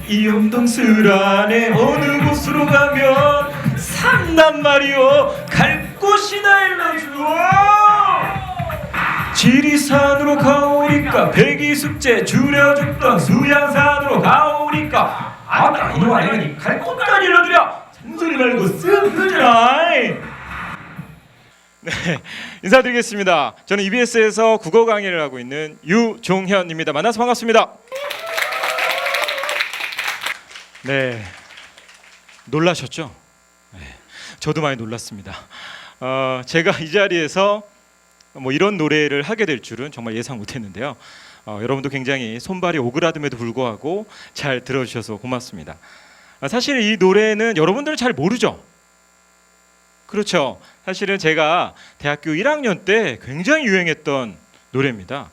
이 용동술 안에 어느 곳으로 가면 산단 말이오. 갈 곳이나 일러주오. 지리산으로 가오니까 백이숙제 줄여 죽던 수양산으로 가오니까 아따 이놈아 내가 갈 곳까지 일러주랴. 잔소리 말고 쓱 흐르라. 네, 인사드리겠습니다. 저는 EBS에서 국어 강의를 하고 있는 유종현입니다. 만나서 반갑습니다. 네, 놀라셨죠? 네, 저도 많이 놀랐습니다. 제가 이 자리에서 뭐 이런 노래를 하게 될 줄은 정말 예상 못했는데요. 여러분도 굉장히 손발이 오그라듦에도 불구하고 잘 들어주셔서 고맙습니다. 사실 이 노래는 여러분들은 잘 모르죠? 그렇죠. 사실은 제가 대학교 1학년 때 굉장히 유행했던 노래입니다.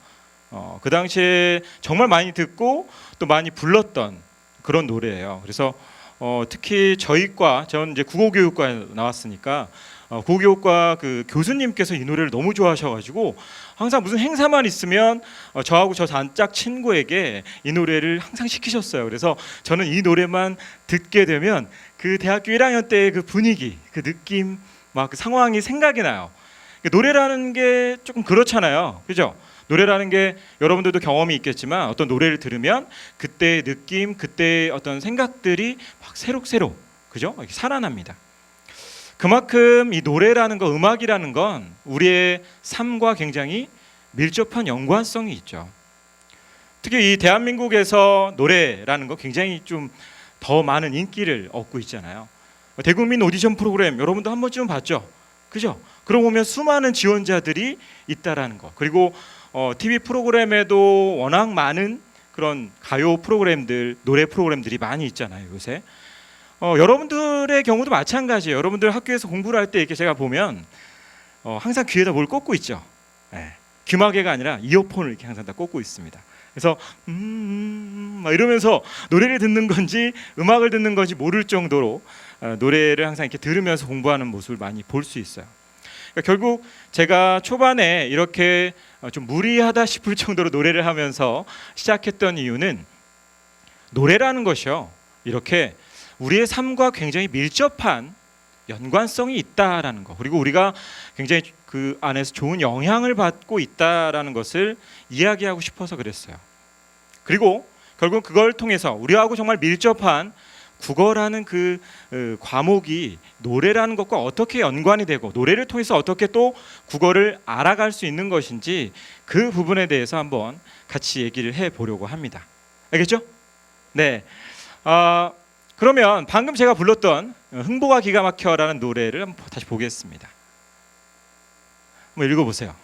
그 당시에 정말 많이 듣고 또 많이 불렀던 그런 노래예요. 그래서 특히 저희과, 전 이제 국어교육과에 나왔으니까 국어교육과 그 교수님께서 이 노래를 너무 좋아하셔가지고 항상 무슨 행사만 있으면 저하고 저 단짝 친구에게 이 노래를 항상 시키셨어요. 그래서 저는 이 노래만 듣게 되면 그 대학교 1학년 때의 그 분위기, 그 느낌, 막 그 상황이 생각이 나요. 노래라는 게 조금 그렇잖아요, 그죠? 노래라는 게 여러분들도 경험이 있겠지만 어떤 노래를 들으면 그때의 느낌, 그때의 어떤 생각들이 막 새록새록, 그죠? 이렇게 살아납니다. 그만큼 이 노래라는 거, 음악이라는 건 우리의 삶과 굉장히 밀접한 연관성이 있죠. 특히 이 대한민국에서 노래라는 거 굉장히 좀 더 많은 인기를 얻고 있잖아요. 대국민 오디션 프로그램 여러분도 한 번쯤은 봤죠, 그죠? 그러고 보면 수많은 지원자들이 있다라는 거. 그리고 TV 프로그램에도 워낙 많은 그런 가요 프로그램들, 노래 프로그램들이 많이 있잖아요, 요새. 여러분들의 경우도 마찬가지예요. 여러분들 학교에서 공부를 할 때 이렇게 제가 보면 항상 귀에다 뭘 꽂고 있죠. 네. 귀마개가 아니라 이어폰을 이렇게 항상 다 꽂고 있습니다. 그래서 막 이러면서 노래를 듣는 건지 음악을 듣는 건지 모를 정도로 노래를 항상 이렇게 들으면서 공부하는 모습을 많이 볼 수 있어요. 그러니까 결국 제가 초반에 이렇게 좀 무리하다 싶을 정도로 노래를 하면서 시작했던 이유는 노래라는 것이요, 이렇게 우리의 삶과 굉장히 밀접한 연관성이 있다라는 거, 그리고 우리가 굉장히 그 안에서 좋은 영향을 받고 있다라는 것을 이야기하고 싶어서 그랬어요. 그리고 결국 그걸 통해서 우리하고 정말 밀접한 국어라는 그 과목이 노래라는 것과 어떻게 연관이 되고 노래를 통해서 어떻게 또 국어를 알아갈 수 있는 것인지 그 부분에 대해서 한번 같이 얘기를 해보려고 합니다. 알겠죠? 네. 그러면 방금 제가 불렀던 흥보가 기가 막혀라는 노래를 한번 다시 보겠습니다. 한번 읽어보세요.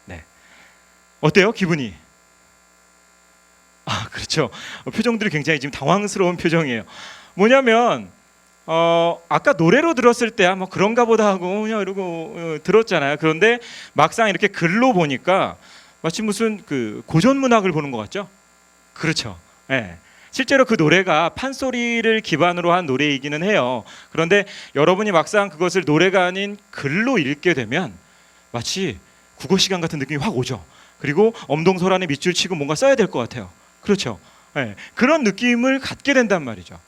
네. 어때요, 기분이? 그렇죠. 표정들이 굉장히 지금 당황스러운 표정이에요. 뭐냐면 아까 노래로 들었을 때 뭐 그런가 보다 하고 그냥 이러고 들었잖아요. 그런데 막상 이렇게 글로 보니까 마치 무슨 그 고전 문학을 보는 것 같죠? 그렇죠. 네. 실제로 그 노래가 판소리를 기반으로 한 노래이기는 해요. 그런데 여러분이 막상 그것을 노래가 아닌 글로 읽게 되면 마치 국어 시간 같은 느낌이 확 오죠. 그리고 엄동설안에 밑줄 치고 뭔가 써야 될 것 같아요. 그렇죠. 네. 그런 느낌을 갖게 된단 말이죠.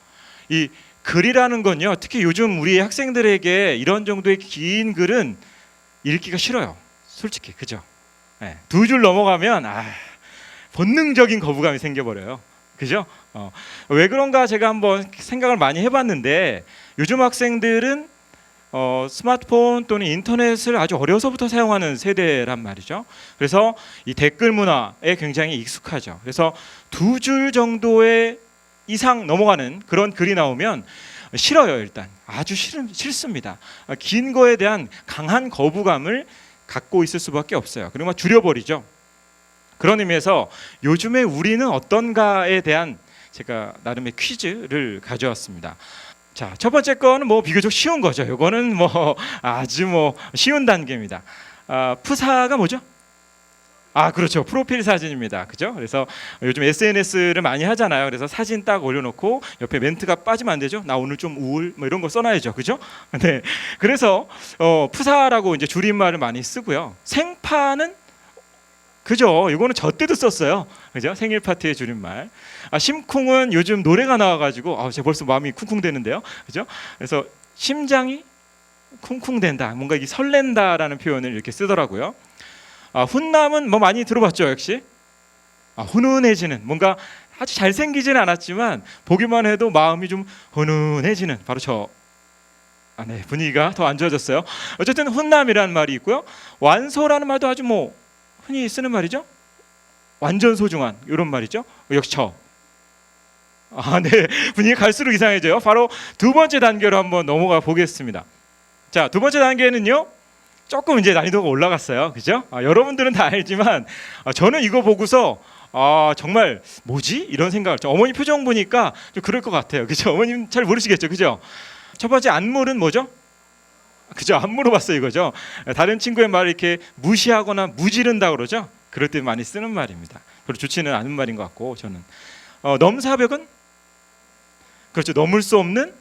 이 글이라는 건요, 특히 요즘 우리 학생들에게 이런 정도의 긴 글은 읽기가 싫어요, 솔직히. 그죠? 네. 두 줄 넘어가면 본능적인 거부감이 생겨버려요. 그죠? 왜 그런가 제가 한번 생각을 많이 해봤는데 요즘 학생들은 스마트폰 또는 인터넷을 아주 어려서부터 사용하는 세대란 말이죠. 그래서 이 댓글 문화에 굉장히 익숙하죠. 그래서 두 줄 정도의 이상 넘어가는 그런 글이 나오면 싫어요. 일단 아주 싫습니다. 긴 거에 대한 강한 거부감을 갖고 있을 수밖에 없어요. 그리고 막 줄여버리죠. 그런 의미에서 요즘에 우리는 어떤가에 대한 제가 나름의 퀴즈를 가져왔습니다. 자, 첫 번째 거는 뭐 비교적 쉬운 거죠. 이거는 뭐 아주 뭐 쉬운 단계입니다. 푸사가 뭐죠? 그렇죠. 프로필 사진입니다. 그죠? 그래서 요즘 SNS를 많이 하잖아요. 그래서 사진 딱 올려놓고 옆에 멘트가 빠지면 안 되죠. 나 오늘 좀 우울 뭐 이런 거 써놔야죠. 그죠? 네. 그래서 푸사라고 이제 줄임말을 많이 쓰고요. 생파는 그죠? 이거는 저 때도 썼어요. 그죠? 생일 파티의 줄임말. 심쿵은 요즘 노래가 나와가지고 제가 벌써 마음이 쿵쿵대는데요. 그죠? 그래서 심장이 쿵쿵댄다. 뭔가 이게 설렌다라는 표현을 이렇게 쓰더라고요. 훈남은 뭐 많이 들어봤죠, 역시. 훈훈해지는, 뭔가 아주 잘생기지는 않았지만 보기만 해도 마음이 좀 훈훈해지는, 바로 저. 네, 분위기가 더 안 좋아졌어요. 어쨌든 훈남이라는 말이 있고요. 완소라는 말도 아주 뭐 흔히 쓰는 말이죠. 완전 소중한, 이런 말이죠. 역시 저. 네, 분위기 갈수록 이상해져요. 바로 두 번째 단계로 한번 넘어가 보겠습니다. 자, 두 번째 단계는요, 조금 이제 난이도가 올라갔어요. 그죠? 여러분들은 다 알지만 저는 이거 보고서 정말 뭐지? 이런 생각을, 어머니 표정 보니까 좀 그럴 것 같아요. 그죠? 어머님 잘 모르시겠죠? 그죠? 첫 번째 안물은 뭐죠? 그죠? 안 물어봤어요, 이거죠. 다른 친구의 말을 이렇게 무시하거나 무지른다 그러죠. 그럴 때 많이 쓰는 말입니다. 별로 좋지는 않은 말인 것 같고, 저는. 넘사벽은 그렇죠. 넘을 수 없는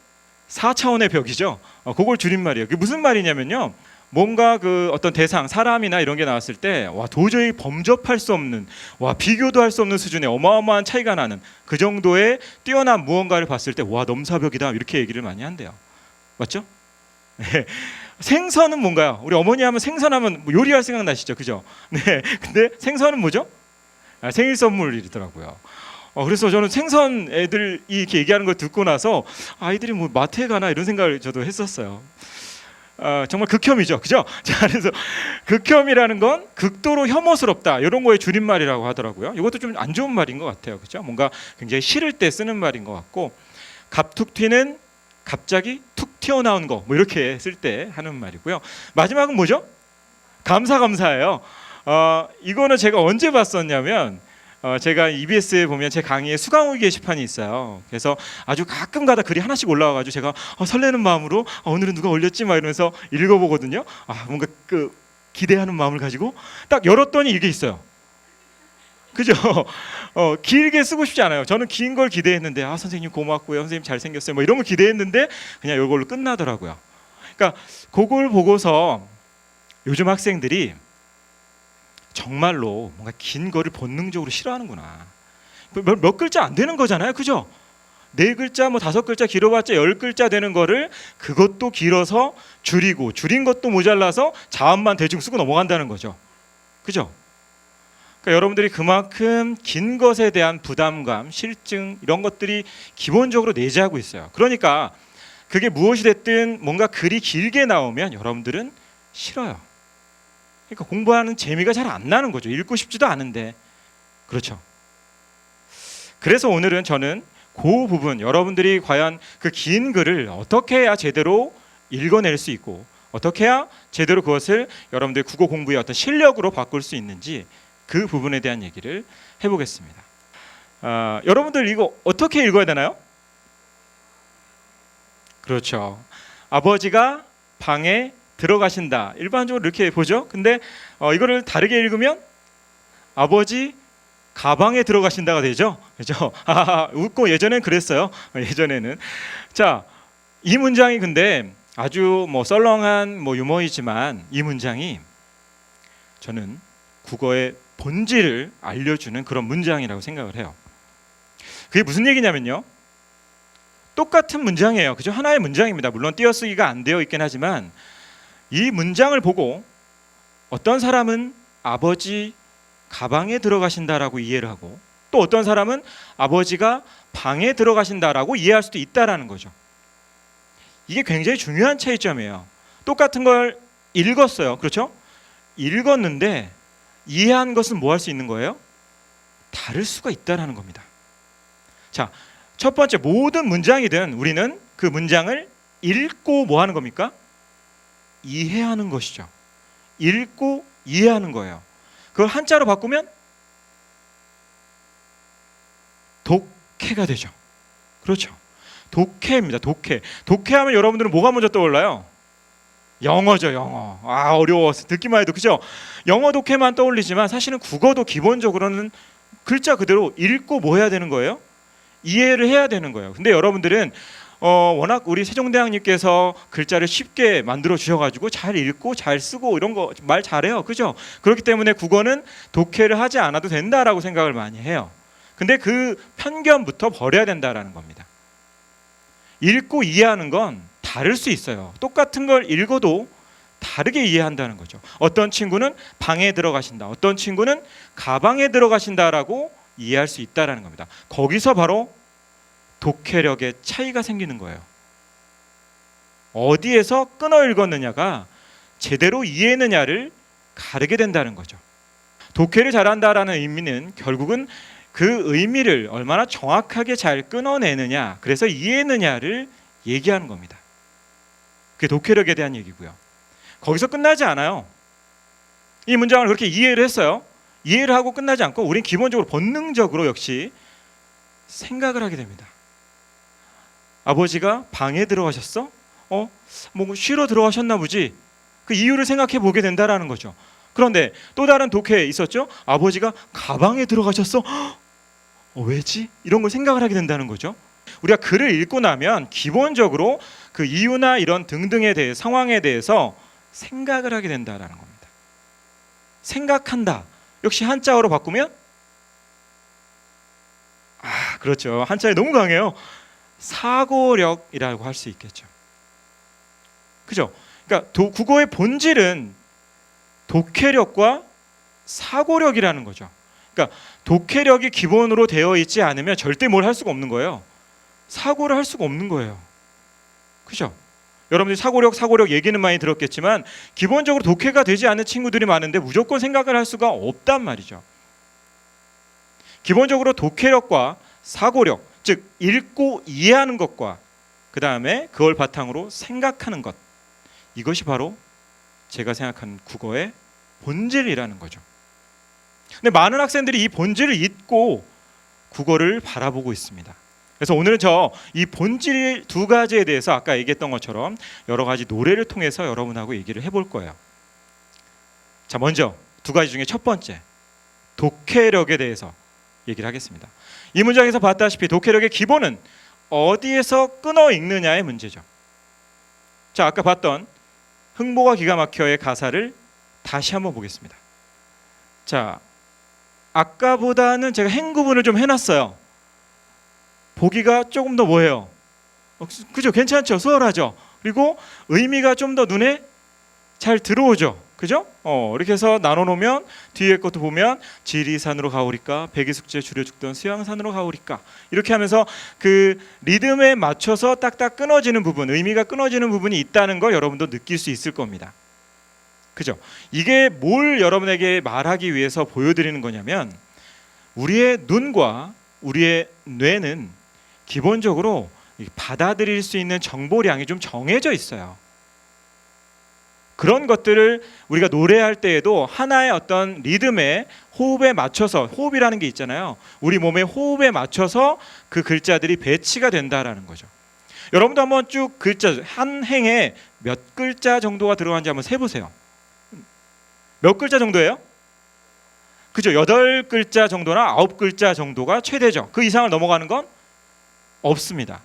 4차원의 벽이죠. 그걸 줄임말이에요. 그게 무슨 말이냐면요, 뭔가 그 어떤 대상, 사람이나 이런 게 나왔을 때 도저히 범접할 수 없는, 비교도 할 수 없는 수준의 어마어마한 차이가 나는 그 정도의 뛰어난 무언가를 봤을 때 넘사벽이다, 이렇게 얘기를 많이 한대요. 맞죠? 네. 생선은 뭔가요? 우리 어머니 하면 생선하면 뭐 요리할 생각 나시죠, 그죠? 네. 근데 생선은 뭐죠? 생일 선물이더라고요. 그래서 저는 생선 애들이 이렇게 얘기하는 걸 듣고 나서 아이들이 뭐 마트에 가나 이런 생각을 저도 했었어요. 정말 극혐이죠, 그죠? 자, 그래서 극혐이라는 건 극도로 혐오스럽다, 이런 거의 줄임말이라고 하더라고요. 이것도 좀 안 좋은 말인 것 같아요, 그죠? 뭔가 굉장히 싫을 때 쓰는 말인 것 같고, 갑툭 튀는, 갑자기 툭 튀어나온 거, 뭐 이렇게 쓸 때 하는 말이고요. 마지막은 뭐죠? 감사예요. 이거는 제가 언제 봤었냐면, 제가 EBS에 보면 제 강의에 수강후기 게시판이 있어요. 그래서 아주 가끔가다 글이 하나씩 올라와가지고 제가 설레는 마음으로 오늘은 누가 올렸지 막 이러면서 읽어보거든요. 뭔가 그 기대하는 마음을 가지고 딱 열었더니 이게 있어요. 그죠? 길게 쓰고 싶지 않아요. 저는 긴 걸 기대했는데 선생님 고맙고요, 선생님 잘생겼어요, 뭐 이런 걸 기대했는데 그냥 이걸로 끝나더라고요. 그러니까 그걸 보고서 요즘 학생들이 정말로 뭔가 긴 거를 본능적으로 싫어하는구나. 몇 글자 안 되는 거잖아요, 그죠? 4글자, 뭐 5글자 길어봤자 10글자 되는 거를 그것도 길어서 줄이고, 줄인 것도 모자라서 자음만 대충 쓰고 넘어간다는 거죠, 그죠? 그러니까 여러분들이 그만큼 긴 것에 대한 부담감, 실증, 이런 것들이 기본적으로 내재하고 있어요. 그러니까 그게 무엇이 됐든 뭔가 글이 길게 나오면 여러분들은 싫어요. 그러니까 공부하는 재미가 잘 안 나는 거죠. 읽고 싶지도 않은데. 그렇죠. 그래서 오늘은 저는 그 부분, 여러분들이 과연 그 긴 글을 어떻게 해야 제대로 읽어낼 수 있고, 어떻게 해야 제대로 그것을 여러분들의 국어 공부의 어떤 실력으로 바꿀 수 있는지, 그 부분에 대한 얘기를 해보겠습니다. 여러분들 이거 어떻게 읽어야 되나요? 그렇죠. 아버지가 방에 들어가신다. 일반적으로 이렇게 보죠. 근데 이거를 다르게 읽으면 아버지 가방에 들어가신다가 되죠. 그렇죠? 웃고 예전엔 그랬어요. 예전에는. 자, 이 문장이 근데 아주 뭐 썰렁한 뭐 유머이지만 이 문장이 저는 국어의 본질을 알려주는 그런 문장이라고 생각을 해요. 그게 무슨 얘기냐면요, 똑같은 문장이에요. 그죠? 하나의 문장입니다. 물론 띄어쓰기가 안 되어 있긴 하지만 이 문장을 보고 어떤 사람은 아버지 가방에 들어가신다라고 이해를 하고, 또 어떤 사람은 아버지가 방에 들어가신다라고 이해할 수도 있다라는 거죠. 이게 굉장히 중요한 차이점이에요. 똑같은 걸 읽었어요. 그렇죠? 읽었는데 이해한 것은 뭐 할 수 있는 거예요? 다를 수가 있다라는 겁니다. 자, 첫 번째, 모든 문장이든 우리는 그 문장을 읽고 뭐 하는 겁니까? 이해하는 것이죠. 읽고 이해하는 거예요. 그걸 한자로 바꾸면 독해가 되죠. 그렇죠. 독해입니다. 독해. 독해하면 여러분들은 뭐가 먼저 떠올라요? 영어죠, 영어. 어려워. 듣기만 해도, 그죠? 영어 독해만 떠올리지만 사실은 국어도 기본적으로는 글자 그대로 읽고 뭐 해야 되는 거예요? 이해를 해야 되는 거예요. 근데 여러분들은 워낙 우리 세종대왕님께서 글자를 쉽게 만들어 주셔가지고 잘 읽고 잘 쓰고 이런 거 말 잘해요, 그죠? 그렇기 때문에 국어는 독해를 하지 않아도 된다라고 생각을 많이 해요. 근데 그 편견부터 버려야 된다라는 겁니다. 읽고 이해하는 건 다를 수 있어요. 똑같은 걸 읽어도 다르게 이해한다는 거죠. 어떤 친구는 방에 들어가신다, 어떤 친구는 가방에 들어가신다라고 이해할 수 있다라는 겁니다. 거기서 바로 독해력의 차이가 생기는 거예요. 어디에서 끊어 읽었느냐가 제대로 이해했느냐를 가르게 된다는 거죠. 독해를 잘한다라는 의미는 결국은 그 의미를 얼마나 정확하게 잘 끊어내느냐, 그래서 이해했느냐를 얘기하는 겁니다. 그게 독해력에 대한 얘기고요. 거기서 끝나지 않아요. 이 문장을 그렇게 이해를 했어요. 이해를 하고 끝나지 않고 우린 기본적으로 본능적으로 역시 생각을 하게 됩니다. 아버지가 방에 들어가셨어? 뭐 쉬러 들어가셨나 보지. 그 이유를 생각해 보게 된다라는 거죠. 그런데 또 다른 독해 있었죠. 아버지가 가방에 들어가셨어? 왜지? 이런 걸 생각을 하게 된다는 거죠. 우리가 글을 읽고 나면 기본적으로 그 이유나 이런 등등에 대해 상황에 대해서 생각을 하게 된다라는 겁니다. 생각한다. 역시 한자어로 바꾸면 그렇죠. 한자에 너무 강해요. 사고력이라고 할 수 있겠죠. 그죠? 그러니까 국어의 본질은 독해력과 사고력이라는 거죠. 그러니까 독해력이 기본으로 되어 있지 않으면 절대 뭘 할 수가 없는 거예요. 사고를 할 수가 없는 거예요. 그죠? 여러분들이 사고력 얘기는 많이 들었겠지만 기본적으로 독해가 되지 않는 친구들이 많은데 무조건 생각을 할 수가 없단 말이죠. 기본적으로 독해력과 사고력, 즉 읽고 이해하는 것과 그 다음에 그걸 바탕으로 생각하는 것, 이것이 바로 제가 생각하는 국어의 본질이라는 거죠. 근데 많은 학생들이 이 본질을 잊고 국어를 바라보고 있습니다. 그래서 오늘은 이 본질 두 가지에 대해서 아까 얘기했던 것처럼 여러 가지 노래를 통해서 여러분하고 얘기를 해볼 거예요. 자, 먼저 두 가지 중에 첫 번째, 독해력에 대해서 얘기를 하겠습니다. 이 문장에서 봤다시피 독해력의 기본은 어디에서 끊어 읽느냐의 문제죠. 자, 아까 봤던 흥보가 기가 막혀의 가사를 다시 한번 보겠습니다. 자, 아까보다는 제가 행구분을 좀 해놨어요. 보기가 조금 더 뭐예요? 그죠? 괜찮죠? 수월하죠? 그리고 의미가 좀 더 눈에 잘 들어오죠? 그죠? 이렇게 해서 나눠놓으면 뒤에 것도 보면 지리산으로 가오리까, 백이숙제 줄여 죽던 수양산으로 가오리까, 이렇게 하면서 그 리듬에 맞춰서 딱딱 끊어지는 부분, 의미가 끊어지는 부분이 있다는 걸 여러분도 느낄 수 있을 겁니다. 그죠? 이게 뭘 여러분에게 말하기 위해서 보여드리는 거냐면 우리의 눈과 우리의 뇌는 기본적으로 받아들일 수 있는 정보량이 좀 정해져 있어요. 그런 것들을 우리가 노래할 때에도 하나의 어떤 리듬에 호흡에 맞춰서, 호흡이라는 게 있잖아요. 우리 몸의 호흡에 맞춰서 그 글자들이 배치가 된다라는 거죠. 여러분도 한번 쭉 글자, 한 행에 몇 글자 정도가 들어간지 한번 세보세요. 몇 글자 정도예요? 그죠? 8글자 정도나 9글자 정도가 최대죠. 그 이상을 넘어가는 건 없습니다.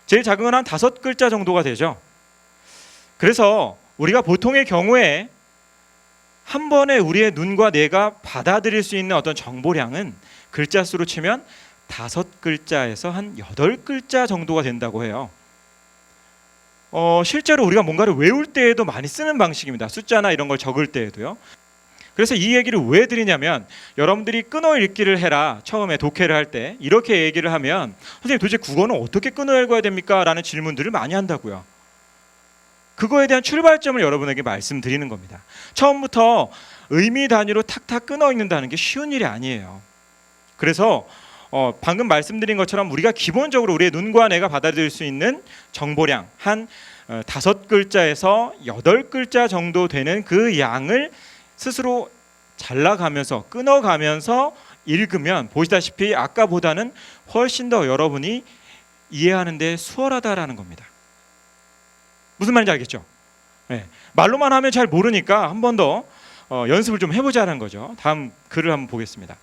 제일 작은 건 한 5글자 정도가 되죠. 그래서 우리가 보통의 경우에 한 번에 우리의 눈과 뇌가 받아들일 수 있는 어떤 정보량은 글자 수로 치면 5글자에서 한 8글자 정도가 된다고 해요. 실제로 우리가 뭔가를 외울 때에도 많이 쓰는 방식입니다. 숫자나 이런 걸 적을 때에도요. 그래서 이 얘기를 왜 드리냐면 여러분들이 끊어 읽기를 해라, 처음에 독해를 할 때 이렇게 얘기를 하면 선생님 도대체 국어는 어떻게 끊어 읽어야 됩니까? 라는 질문들을 많이 한다고요. 그거에 대한 출발점을 여러분에게 말씀드리는 겁니다. 처음부터 의미 단위로 탁탁 끊어 읽는다는 게 쉬운 일이 아니에요. 그래서 방금 말씀드린 것처럼 우리가 기본적으로 우리의 눈과 뇌가 받아들일 수 있는 정보량 한 5글자에서 8글자 정도 되는 그 양을 스스로 잘라가면서 끊어가면서 읽으면 보시다시피 아까보다는 훨씬 더 여러분이 이해하는 데 수월하다라는 겁니다. 무슨 말인지 알겠죠? 네. 말로만 하면 잘 모르니까 한 번 더 연습을 좀 해보자는 거죠. 다음 글을 한번 보겠습니다.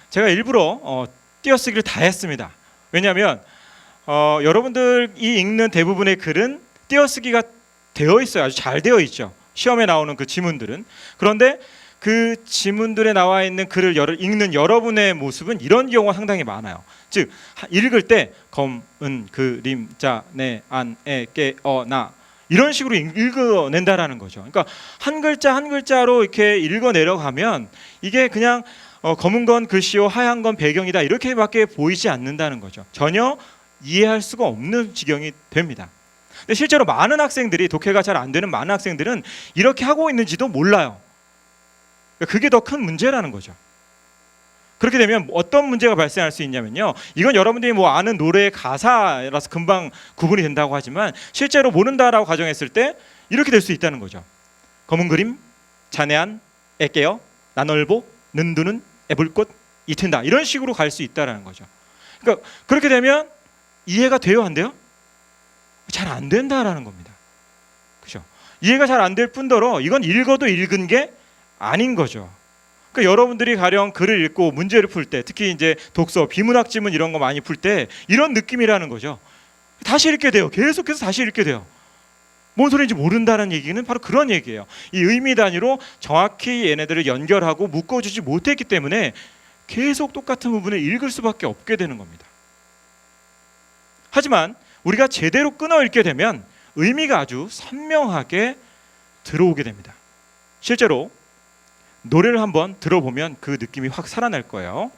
제가 일부러 띄어쓰기를 다 했습니다. 왜냐하면 여러분들이 읽는 대부분의 글은 띄어쓰기가 되어 있어요. 아주 잘 되어 있죠. 시험에 나오는 그 지문들은. 그런데 그 지문들에 나와 있는 글을 읽는 여러분의 모습은 이런 경우가 상당히 많아요. 즉 읽을 때 검, 은, 그, 림, 자, 네, 안, 에, 깨, 나 이런 식으로 읽어낸다라는 거죠. 그러니까 한 글자 한 글자로 이렇게 읽어 내려가면 이게 그냥 검은 건 글씨요 하얀 건 배경이다 이렇게밖에 보이지 않는다는 거죠. 전혀 이해할 수가 없는 지경이 됩니다. 근데 실제로 많은 학생들이 독해가 잘 안 되는 많은 학생들은 이렇게 하고 있는지도 몰라요. 그게 더 큰 문제라는 거죠. 그렇게 되면 어떤 문제가 발생할 수 있냐면요. 이건 여러분들이 뭐 아는 노래의 가사라서 금방 구분이 된다고 하지만 실제로 모른다라고 가정했을 때 이렇게 될 수 있다는 거죠. 검은 그림, 자네안, 애깨어, 나널보, 는두는, 애불꽃, 이튼다 이런 식으로 갈 수 있다라는 거죠. 그러니까 그렇게 되면 이해가 돼요, 안 돼요? 잘 안 된다라는 겁니다. 그죠? 이해가 잘 안 될 뿐더러 이건 읽어도 읽은 게 아닌 거죠. 그러니까 여러분들이 가령 글을 읽고 문제를 풀 때, 특히 이제 독서, 비문학 지문 이런 거 많이 풀 때 이런 느낌이라는 거죠. 다시 읽게 돼요. 계속해서 다시 읽게 돼요. 뭔 소리인지 모른다는 얘기는 바로 그런 얘기예요. 이 의미 단위로 정확히 얘네들을 연결하고 묶어주지 못했기 때문에 계속 똑같은 부분을 읽을 수밖에 없게 되는 겁니다. 하지만 우리가 제대로 끊어 읽게 되면 의미가 아주 선명하게 들어오게 됩니다. 실제로 노래를 한번 들어보면 그 느낌이 확 살아날 거예요.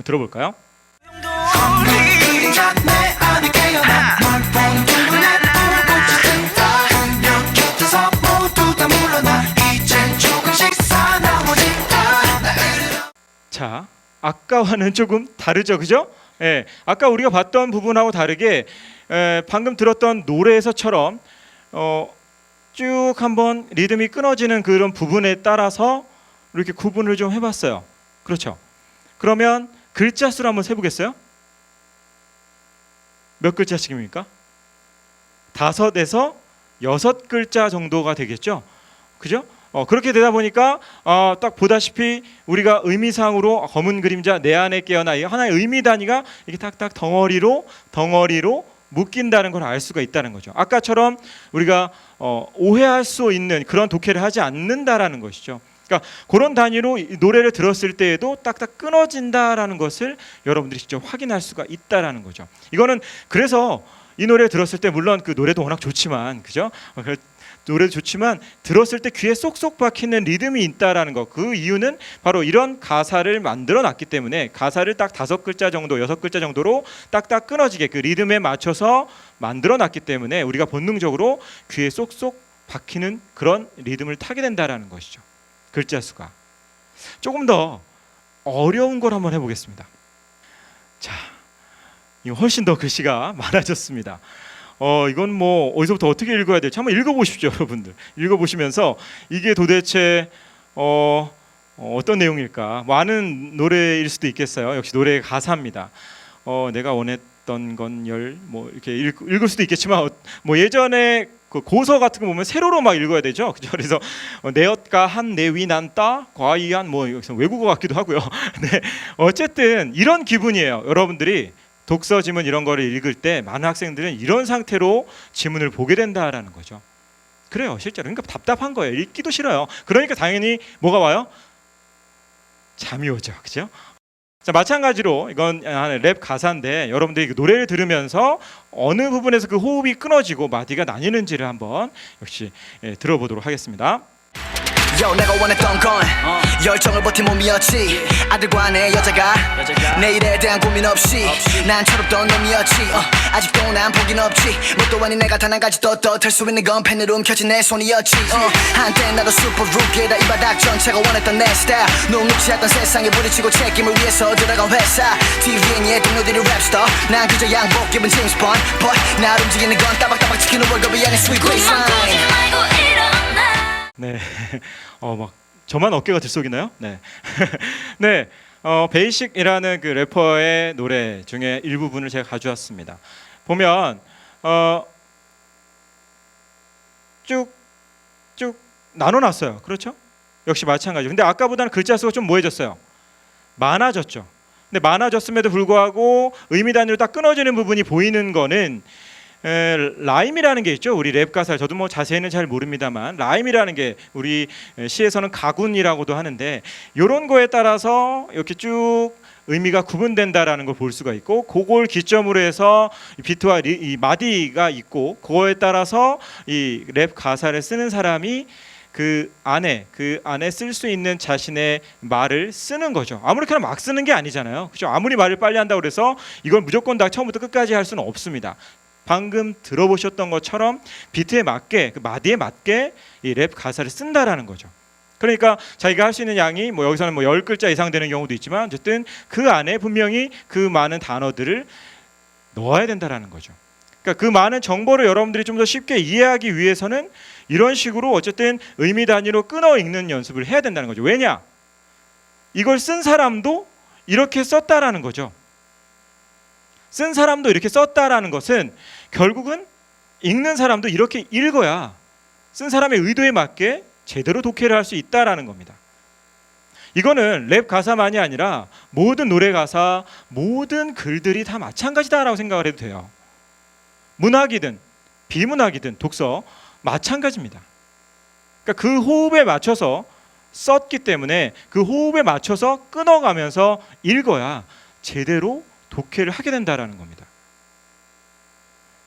들어볼까요? 자, 아까와는 조금 다르죠, 그죠? 예, 아까 우리가 봤던 부분하고 다르게 방금 들었던 노래에서처럼 쭉 한번 리듬이 끊어지는 그런 부분에 따라서 이렇게 구분을 좀 해봤어요. 그렇죠? 그러면 글자 수를 한번 세보겠어요? 몇 글자씩입니까? 5에서 6글자 정도가 되겠죠? 그죠? 그렇게 되다 보니까 딱 보다시피 우리가 의미상으로 검은 그림자 내 안에 깨어나 이 하나의 의미 단위가 이렇게 딱딱 덩어리로 묶인다는 걸 알 수가 있다는 거죠. 아까처럼 우리가 오해할 수 있는 그런 독해를 하지 않는다라는 것이죠. 그러니까 그런 단위로 이 노래를 들었을 때에도 딱딱 끊어진다라는 것을 여러분들이 직접 확인할 수가 있다라는 거죠. 이거는 그래서 이 노래를 들었을 때 물론 그 노래도 워낙 좋지만 그죠? 노래도 좋지만 들었을 때 귀에 쏙쏙 박히는 리듬이 있다라는 것. 그 이유는 바로 이런 가사를 만들어 놨기 때문에 가사를 딱 5글자 정도, 6글자 정도로 딱딱 끊어지게 그 리듬에 맞춰서 만들어 놨기 때문에 우리가 본능적으로 귀에 쏙쏙 박히는 그런 리듬을 타게 된다라는 것이죠. 글자 수가. 조금 더 어려운 걸 한번 해보겠습니다. 자, 이거 훨씬 더 글씨가 많아졌습니다. 이건 뭐 어디서부터 어떻게 읽어야 될지 한번 읽어보십시오, 여러분들. 읽어보시면서 이게 도대체 어떤 내용일까? 뭐 아는 노래일 수도 있겠어요. 역시 노래의 가사입니다. 내가 원했던 건 뭐 이렇게 읽을 수도 있겠지만 뭐 예전에 그 고서 같은 거 보면 세로로 막 읽어야 되죠. 그죠? 그래서 내엇가 한 내위 난따 과이한 뭐 외국어 같기도 하고요. 네, 어쨌든 이런 기분이에요. 여러분들이 독서 지문 이런 거를 읽을 때 많은 학생들은 이런 상태로 지문을 보게 된다라는 거죠. 그래요, 실제로. 그러니까 답답한 거예요. 읽기도 싫어요. 그러니까 당연히 뭐가 와요? 잠이 오죠, 그죠? 자, 마찬가지로 이건 랩 가사인데 여러분들이 그 노래를 들으면서 어느 부분에서 그 호흡이 끊어지고 마디가 나뉘는지를 한번 역시 들어보도록 하겠습니다. Yo, 내가 원했던 건 열정을 버틴 몸이었지. 아들과 내 여자가 내일에 대한 고민 없이 난 철없던 놈이었지. 아직도 난 포기는 없지. 뭣도 아닌 내가 단 한 가지 떳떳할 수 있는 건 펜으로 움켜진 내 손이었지. 한때 나도 슈퍼 루키에다 이 바닥 전체가 원했던 내 스타일. 녹록지 않던 세상에 부딪히고 책임을 위해서 들어간 회사. TV엔 예 동료들이 랩스터. 난 그저 양복 입은 제임스 본. But 날 움직이는 건 따박따박 지키는 월급이 아닌 sweet baseline. 네, 막 저만 어깨가 들썩이나요? 네, 네, 베이식이라는 그 래퍼의 노래 중에 일부분을 제가 가져왔습니다. 보면 쭉 나눠놨어요. 그렇죠? 역시 마찬가지. 근데 아까보다는 글자 수가 좀 뭐해졌어요? 많아졌죠. 근데 많아졌음에도 불구하고 의미 단위로 딱 끊어지는 부분이 보이는 거는 라임이라는 게 있죠. 우리 랩 가사, 저도 뭐 자세히는 잘 모릅니다만 라임이라는 게 우리 시에서는 가군이라고도 하는데, 이런 거에 따라서 이렇게 쭉 의미가 구분된다라는 걸 볼 수가 있고, 그걸 기점으로 해서 비트와 이 마디가 있고, 그거에 따라서 이 랩 가사를 쓰는 사람이 그 안에 쓸 수 있는 자신의 말을 쓰는 거죠. 아무렇게나 막 쓰는 게 아니잖아요. 그렇죠? 아무리 말을 빨리 한다고 그래서 이걸 무조건 다 처음부터 끝까지 할 수는 없습니다. 방금 들어보셨던 것처럼 비트에 맞게, 그 마디에 맞게 이 랩 가사를 쓴다라는 거죠. 그러니까 자기가 할 수 있는 양이 뭐 여기서는 뭐 10글자 이상 되는 경우도 있지만, 어쨌든 그 안에 분명히 그 많은 단어들을 넣어야 된다라는 거죠. 그러니까 그 많은 정보를 여러분들이 좀 더 쉽게 이해하기 위해서는 이런 식으로 어쨌든 의미 단위로 끊어 읽는 연습을 해야 된다는 거죠. 왜냐? 이걸 쓴 사람도 이렇게 썼다라는 거죠. 쓴 사람도 이렇게 썼다라는 것은 결국은 읽는 사람도 이렇게 읽어야 쓴 사람의 의도에 맞게 제대로 독해를 할 수 있다라는 겁니다. 이거는 랩 가사만이 아니라 모든 노래 가사, 모든 글들이 다 마찬가지다라고 생각을 해도 돼요. 문학이든 비문학이든 독서 마찬가지입니다. 그러니까 그 호흡에 맞춰서 썼기 때문에 그 호흡에 맞춰서 끊어가면서 읽어야 제대로 독해를 하게 된다라는 겁니다.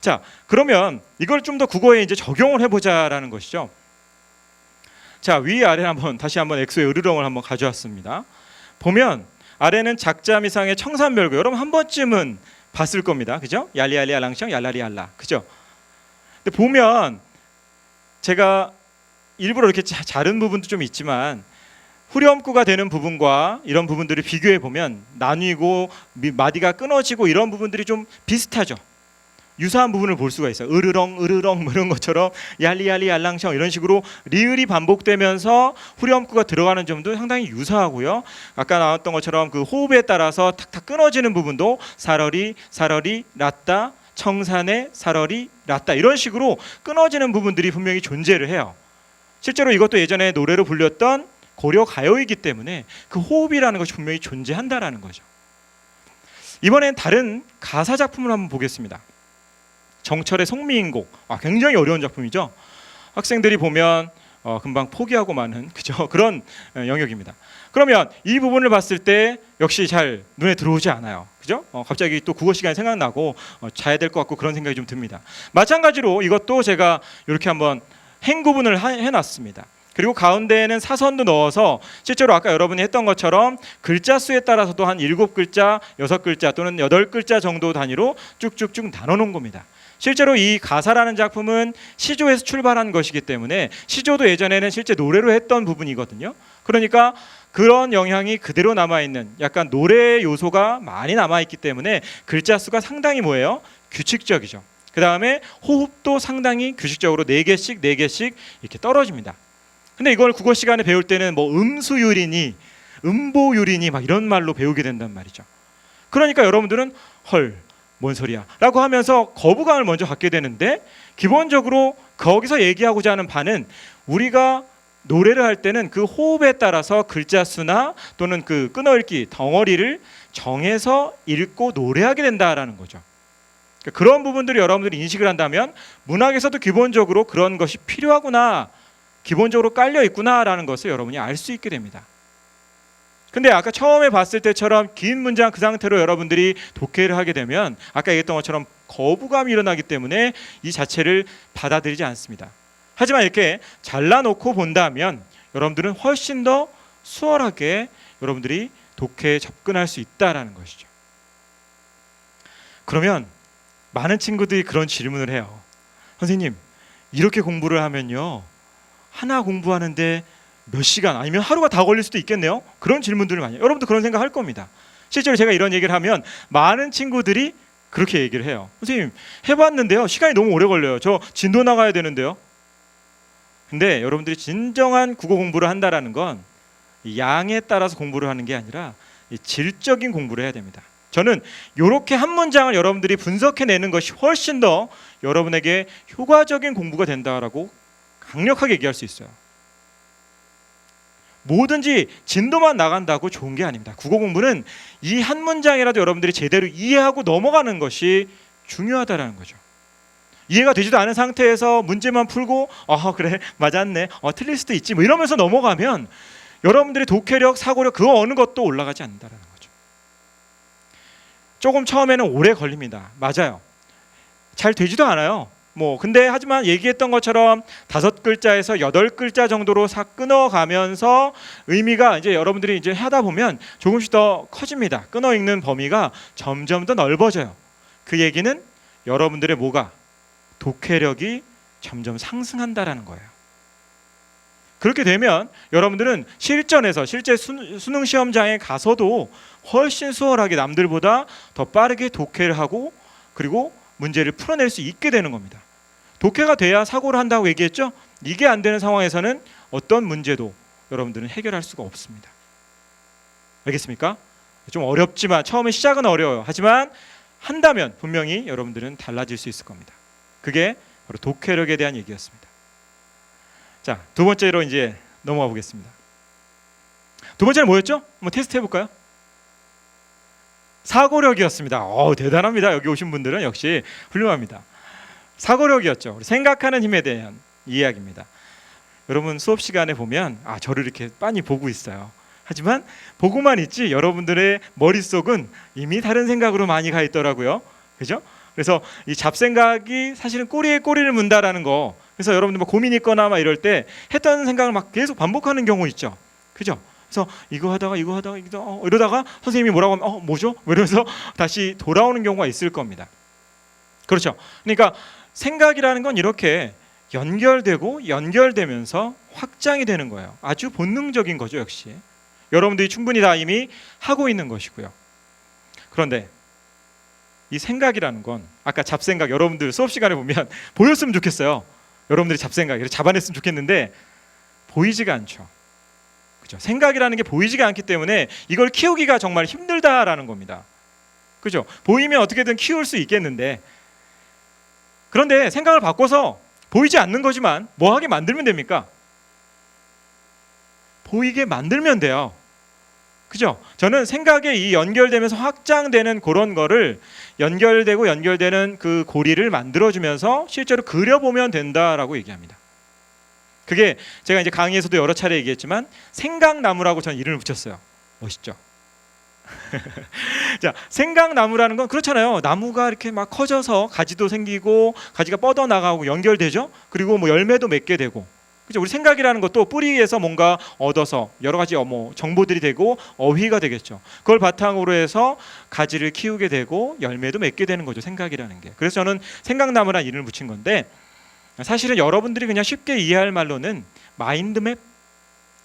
자, 그러면 이걸 좀 더 국어에 이제 적용을 해보자라는 것이죠. 자, 위아래 다시 한번 엑소의 으르렁을 한번 가져왔습니다. 보면 아래는 작자미상의 청산별구, 여러분 한 번쯤은 봤을 겁니다. 그죠? 얄리얄리 알랑샹 얄라리 알라. 그죠? 근데 보면 제가 일부러 이렇게 자른 부분도 좀 있지만 후렴구가 되는 부분과 이런 부분들을 비교해 보면 나뉘고 마디가 끊어지고 이런 부분들이 좀 비슷하죠. 유사한 부분을 볼 수가 있어요. 으르렁 으르렁 뭐 이런 것처럼 얄리얄리 알랑샹 이런 식으로 리을이 반복되면서 후렴구가 들어가는 점도 상당히 유사하고요. 아까 나왔던 것처럼 그 호흡에 따라서 탁탁 끊어지는 부분도 사러리 사러리 라따 청산에 사러리 라따 이런 식으로 끊어지는 부분들이 분명히 존재를 해요. 실제로 이것도 예전에 노래로 불렸던 고려 가요이기 때문에 그 호흡이라는 것이 분명히 존재한다라는 거죠. 이번엔 다른 가사 작품을 한번 보겠습니다. 정철의 송미인곡, 굉장히 어려운 작품이죠. 학생들이 보면 금방 포기하고 마는 그죠? 그런 영역입니다. 그러면 이 부분을 봤을 때 역시 잘 눈에 들어오지 않아요. 그죠? 갑자기 또 국어 시간이 생각나고 자야 될 것 같고 그런 생각이 좀 듭니다. 마찬가지로 이것도 제가 이렇게 한번 행 구분을 해놨습니다. 그리고 가운데에는 사선도 넣어서 실제로 아까 여러분이 했던 것처럼 글자 수에 따라서도 한 7글자, 6글자 또는 8글자 정도 단위로 쭉쭉쭉 나눠놓은 겁니다. 실제로 이 가사라는 작품은 시조에서 출발한 것이기 때문에 시조도 예전에는 실제 노래로 했던 부분이거든요. 그러니까 그런 영향이 그대로 남아있는 약간 노래 요소가 많이 남아있기 때문에 글자 수가 상당히 뭐예요? 규칙적이죠. 그 다음에 호흡도 상당히 규칙적으로 4개씩 이렇게 떨어집니다. 근데 이걸 국어 시간에 배울 때는 뭐 음수율이니 음보율이니 막 이런 말로 배우게 된단 말이죠. 그러니까 여러분들은 헐 뭔 소리야 라고 하면서 거부감을 먼저 갖게 되는데, 기본적으로 거기서 얘기하고자 하는 바는 우리가 노래를 할 때는 그 호흡에 따라서 글자 수나 또는 그 끊어읽기 덩어리를 정해서 읽고 노래하게 된다라는 거죠. 그러니까 그런 부분들을 여러분들이 인식을 한다면 문학에서도 기본적으로 그런 것이 필요하구나, 기본적으로 깔려 있구나라는 것을 여러분이 알 수 있게 됩니다. 근데 아까 처음에 봤을 때처럼 긴 문장 그 상태로 여러분들이 독해를 하게 되면 아까 얘기했던 것처럼 거부감이 일어나기 때문에 이 자체를 받아들이지 않습니다. 하지만 이렇게 잘라놓고 본다면 여러분들은 훨씬 더 수월하게 여러분들이 독해에 접근할 수 있다라는 것이죠. 그러면 많은 친구들이 그런 질문을 해요. 선생님, 이렇게 공부를 하면요, 하나 공부하는데 몇 시간 아니면 하루가 다 걸릴 수도 있겠네요. 그런 질문들을 많이 해요. 여러분도 그런 생각 할 겁니다. 실제로 제가 이런 얘기를 하면 많은 친구들이 그렇게 얘기를 해요. 선생님, 해봤는데요, 시간이 너무 오래 걸려요. 저 진도 나가야 되는데요. 근데 여러분들이 진정한 국어 공부를 한다라는 건 양에 따라서 공부를 하는 게 아니라 질적인 공부를 해야 됩니다. 저는 이렇게 한 문장을 여러분들이 분석해내는 것이 훨씬 더 여러분에게 효과적인 공부가 된다라고 강력하게 얘기할 수 있어요. 뭐든지 진도만 나간다고 좋은 게 아닙니다. 국어 공부는 이 한 문장이라도 여러분들이 제대로 이해하고 넘어가는 것이 중요하다라는 거죠. 이해가 되지도 않은 상태에서 문제만 풀고 그래 맞았네 틀릴 수도 있지 뭐 이러면서 넘어가면 여러분들의 독해력, 사고력 그거 어느 것도 올라가지 않는다라는 거죠. 조금 처음에는 오래 걸립니다. 맞아요. 잘 되지도 않아요. 근데 하지만 얘기했던 것처럼 5글자에서 8글자 정도로 싹 끊어가면서 의미가 이제 여러분들이 이제 하다 보면 조금씩 더 커집니다. 끊어 읽는 범위가 점점 더 넓어져요. 그 얘기는 여러분들의 뭐가 독해력이 점점 상승한다라는 거예요. 그렇게 되면 여러분들은 실전에서 실제 수능 시험장에 가서도 훨씬 수월하게 남들보다 더 빠르게 독해를 하고 그리고 문제를 풀어낼 수 있게 되는 겁니다. 독해가 돼야 사고를 한다고 얘기했죠? 이게 안 되는 상황에서는 어떤 문제도 여러분들은 해결할 수가 없습니다. 알겠습니까? 좀 어렵지만 처음에 시작은 어려워요. 하지만 한다면 분명히 여러분들은 달라질 수 있을 겁니다. 그게 바로 독해력에 대한 얘기였습니다. 자, 두 번째로 이제 넘어가 보겠습니다. 두 번째는 뭐였죠? 한번 테스트 해볼까요? 사고력이었습니다. 대단합니다. 여기 오신 분들은 역시 훌륭합니다. 사고력이었죠. 우리 생각하는 힘에 대한 이야기입니다. 여러분 수업 시간에 보면 저를 이렇게 빤히 보고 있어요. 하지만 보고만 있지 여러분들의 머릿속은 이미 다른 생각으로 많이 가 있더라고요. 그죠? 그래서 이 잡생각이 사실은 꼬리에 꼬리를 문다라는 거. 그래서 여러분들 뭐 고민 있거나 막 이럴 때 했던 생각을 막 계속 반복하는 경우 있죠. 그죠? 그래서 이거 하다가 이러다가 선생님이 뭐라고 하면 뭐죠? 이러면서 다시 돌아오는 경우가 있을 겁니다. 그렇죠? 그러니까 생각이라는 건 이렇게 연결되고 연결되면서 확장이 되는 거예요. 아주 본능적인 거죠, 역시. 여러분들이 충분히 다 이미 하고 있는 것이고요. 그런데 이 생각이라는 건 아까 잡생각 여러분들 수업 시간에 보면 보였으면 좋겠어요. 여러분들이 잡생각 이렇게 잡아냈으면 좋겠는데 보이지가 않죠. 그죠? 생각이라는 게 보이지가 않기 때문에 이걸 키우기가 정말 힘들다라는 겁니다. 그죠? 보이면 어떻게든 키울 수 있겠는데 그런데 생각을 바꿔서 보이지 않는 거지만 뭐 하게 만들면 됩니까? 보이게 만들면 돼요. 그죠? 저는 생각에 이 연결되면서 확장되는 그런 거를 연결되고 연결되는 그 고리를 만들어주면서 실제로 그려보면 된다라고 얘기합니다. 그게 제가 이제 강의에서도 여러 차례 얘기했지만 생각나무라고 저는 이름을 붙였어요. 멋있죠? 자, 생각나무라는 건 그렇잖아요. 나무가 이렇게 막 커져서 가지도 생기고 가지가 뻗어 나가고 연결되죠. 그리고 뭐 열매도 맺게 되고. 그죠? 우리 생각이라는 것도 뿌리에서 뭔가 얻어서 여러 가지 정보들이 되고 어휘가 되겠죠. 그걸 바탕으로 해서 가지를 키우게 되고 열매도 맺게 되는 거죠. 생각이라는 게. 그래서 저는 생각나무라는 이름을 붙인 건데 사실은 여러분들이 그냥 쉽게 이해할 말로는 마인드맵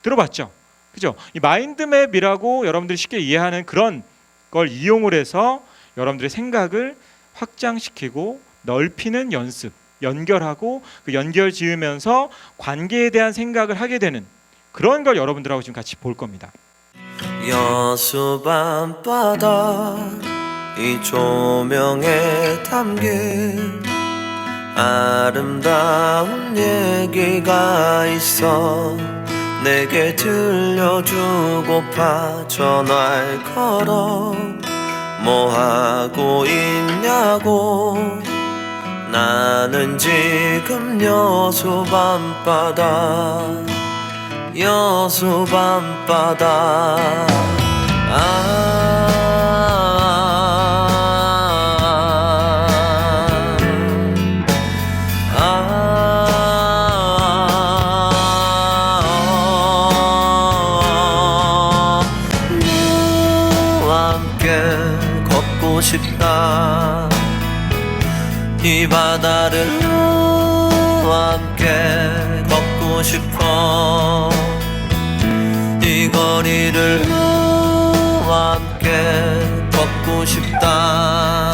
들어봤죠? 그죠? 이 마인드맵이라고 여러분들이 쉽게 이해하는 그런 걸 이용을 해서 여러분들의 생각을 확장시키고 넓히는 연습, 연결하고 그 연결 지으면서 관계에 대한 생각을 하게 되는 그런 걸 여러분들하고 지금 같이 볼 겁니다. 여수 밤바다 이 조명에 담긴 아름다운 얘기가 있어 내게 들려주고파 전화를 걸어 뭐 하고 있냐고 나는 지금 여수 밤바다 여수 밤바다 싶다 이 바다를 너와 함께 걷고 싶어 이 거리를 너와 함께 걷고 싶다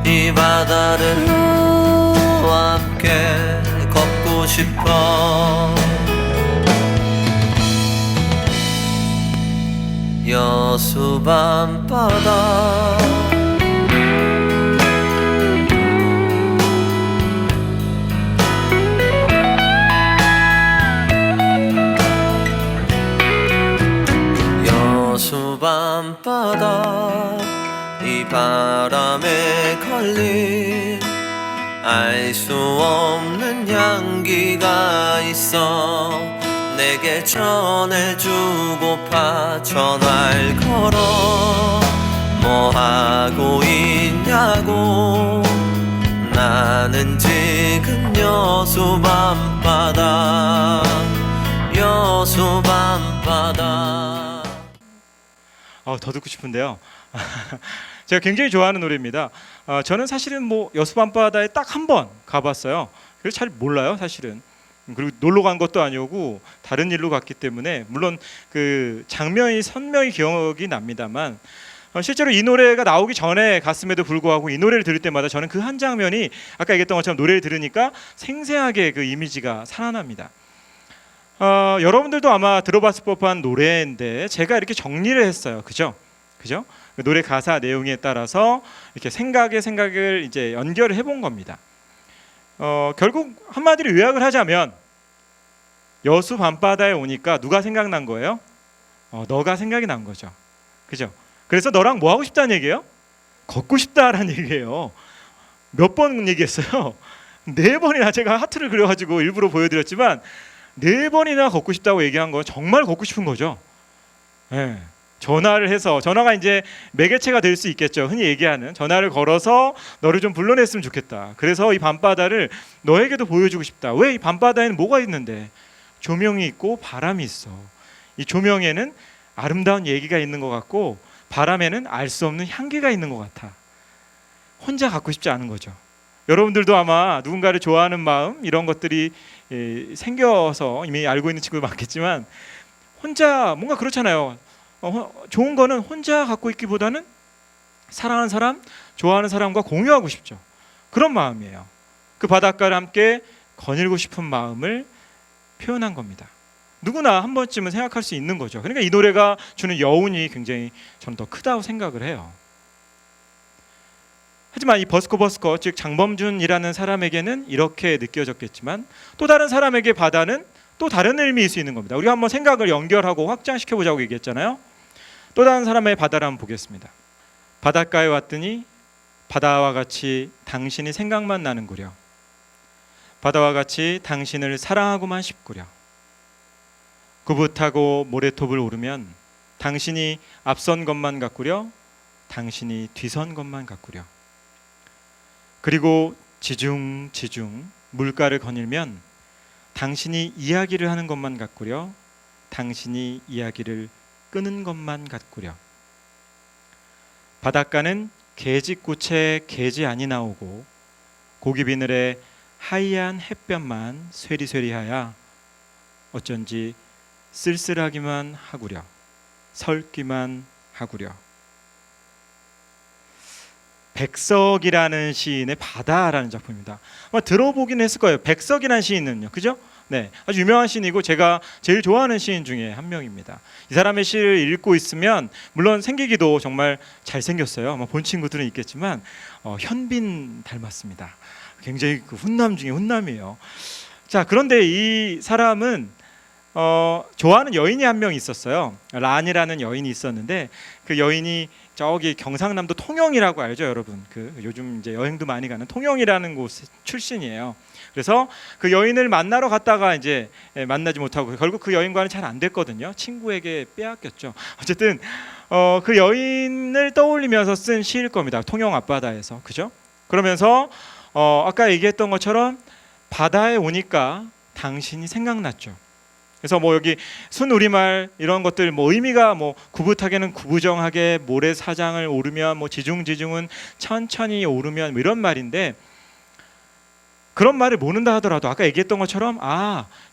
이 바다를 너와 함께 걷고 싶어 여수 밤바다 바람에 걸린 알 수 없는 향기가 있어 내게 전해주고파 전화를 걸어 뭐 하고 있냐고 나는 지금 여수 밤바다 여수 밤바다. 더 듣고 싶은데요. 제가 굉장히 좋아하는 노래입니다. 저는 사실은 뭐 여수 밤바다에 딱 한 번 가봤어요. 그래서 잘 몰라요, 사실은. 그리고 놀러 간 것도 아니고 다른 일로 갔기 때문에 물론 그 장면이 선명히 기억이 납니다만 실제로 이 노래가 나오기 전에 갔음에도 불구하고 이 노래를 들을 때마다 저는 그 한 장면이 아까 얘기했던 것처럼 노래를 들으니까 생생하게 그 이미지가 살아납니다. 여러분들도 아마 들어봤을 법한 노래인데 제가 이렇게 정리를 했어요. 그죠? 그 노래 가사 내용에 따라서 이렇게 생각을 이제 연결을 해본 겁니다. 결국 한마디로 요약을 하자면 여수 밤바다에 오니까 누가 생각난 거예요? 너가 생각이 난 거죠. 그죠? 그래서 너랑 뭐 하고 싶다는 얘기예요? 걷고 싶다라는 얘기예요. 몇 번 얘기했어요? 4번이나 제가 하트를 그려가지고 일부러 보여드렸지만 4번이나 걷고 싶다고 얘기한 건 정말 걷고 싶은 거죠. 네. 전화를 해서 전화가 이제 매개체가 될 수 있겠죠. 흔히 얘기하는 전화를 걸어서 너를 좀 불러냈으면 좋겠다. 그래서 이 밤바다를 너에게도 보여주고 싶다. 왜 이 밤바다에는 뭐가 있는데? 조명이 있고 바람이 있어. 이 조명에는 아름다운 얘기가 있는 것 같고 바람에는 알 수 없는 향기가 있는 것 같아. 혼자 갖고 싶지 않은 거죠. 여러분들도 아마 누군가를 좋아하는 마음 이런 것들이 생겨서 이미 알고 있는 친구도 많겠지만 혼자 뭔가 그렇잖아요. 좋은 거는 혼자 갖고 있기보다는 사랑하는 사람, 좋아하는 사람과 공유하고 싶죠. 그런 마음이에요. 그 바닷가를 함께 거닐고 싶은 마음을 표현한 겁니다. 누구나 한 번쯤은 생각할 수 있는 거죠. 그러니까 이 노래가 주는 여운이 굉장히 저는 더 크다고 생각을 해요. 하지만 이 버스커 즉 장범준이라는 사람에게는 이렇게 느껴졌겠지만 또 다른 사람에게 바다는 또 다른 의미일 수 있는 겁니다. 우리가 한번 생각을 연결하고 확장시켜 보자고 얘기했잖아요. 또 다른 사람의 바다를 한번 보겠습니다. 바닷가에 왔더니 바다와 같이 당신이 생각만 나는구려. 바다와 같이 당신을 사랑하고만 싶구려. 구붓하고 모래톱을 오르면 당신이 앞선 것만 같구려. 당신이 뒤선 것만 같구려. 그리고 지중지중 물가를 거닐면 당신이 이야기를 하는 것만 같구려. 당신이 이야기를 끄는 것만 같구려. 바닷가는 계집꽃에 계지안이 나오고 고기 비늘에 하얀 햇볕만 쇠리쇠리하여 어쩐지 쓸쓸하기만 하구려. 설기만 하구려. 백석이라는 시인의 바다라는 작품입니다. 아마 들어보긴 했을 거예요. 백석이라는 시인은요, 그죠? 네, 아주 유명한 시인이고 제가 제일 좋아하는 시인 중에 한 명입니다. 이 사람의 시를 읽고 있으면 물론 생기기도 정말 잘생겼어요. 아마 본 친구들은 있겠지만 현빈 닮았습니다. 굉장히 그 훈남 중에 훈남이에요. 자, 그런데 이 사람은 좋아하는 여인이 한 명 있었어요. 란이라는 여인이 있었는데 그 여인이 저기 경상남도 통영이라고 알죠, 여러분? 그 요즘 이제 여행도 많이 가는 통영이라는 곳 출신이에요. 그래서 그 여인을 만나러 갔다가 이제 만나지 못하고 결국 그 여인과는 잘 안 됐거든요. 친구에게 빼앗겼죠. 어쨌든 그 여인을 떠올리면서 쓴 시일 겁니다. 통영 앞바다에서, 그죠? 그러면서 아까 얘기했던 것처럼 바다에 오니까 당신이 생각났죠. 그래서 뭐 여기 순우리말 이런 것들 뭐 의미가 뭐 구붓하게는 구부정하게 모래사장을 오르면 뭐 지중지중은 천천히 오르면 뭐 이런 말인데 그런 말을 모른다 하더라도 아까 얘기했던 것처럼